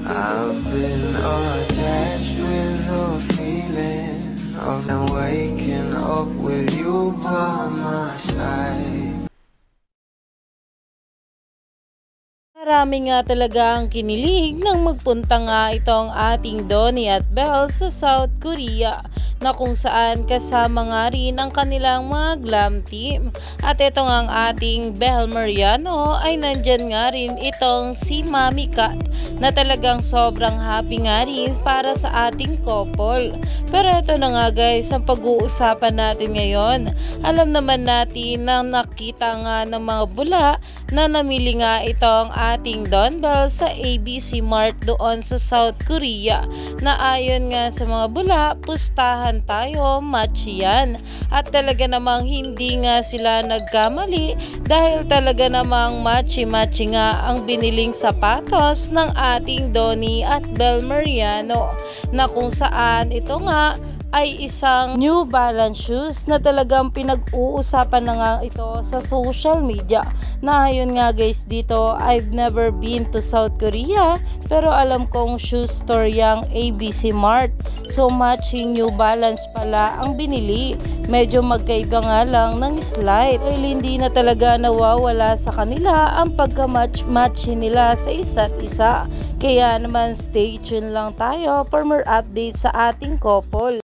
I've been attached with the feeling of them waking up with you by my side. Marami nga talaga ang kinilig nang magpunta nga itong ating Donnie at Belle sa South Korea, na kung saan kasama nga rin ang kanilang mga glam team. At ito nga ang ating Belle Mariano ay nandyan nga rin itong si Mami Kat, na talagang sobrang happy nga rin para sa ating couple. Pero ito na nga guys, ang pag-uusapan natin ngayon. Alam naman natin na nakita nga ng mga bula na namili nga itong ating Don Belle sa ABC Mart doon sa South Korea, na ayon nga sa mga bula, pustahan tayo, match yan. At talaga namang hindi nga sila nagkamali, dahil talaga namang matchy-matchy nga ang biniling sapatos ng ating Donnie at Belle Mariano, na kung saan ito nga ay isang New Balance shoes na talagang pinag-uusapan na nga ito sa social media. Na ayun nga guys, dito I've never been to South Korea, pero alam kong shoe store yang ABC Mart. So matching New Balance pala ang binili. Medyo magkaiba nga lang ng slide. Dahil hindi na talaga nawawala sa kanila ang pagka-match nila sa isa't isa. Kaya naman stay tuned lang tayo for more updates sa ating couple.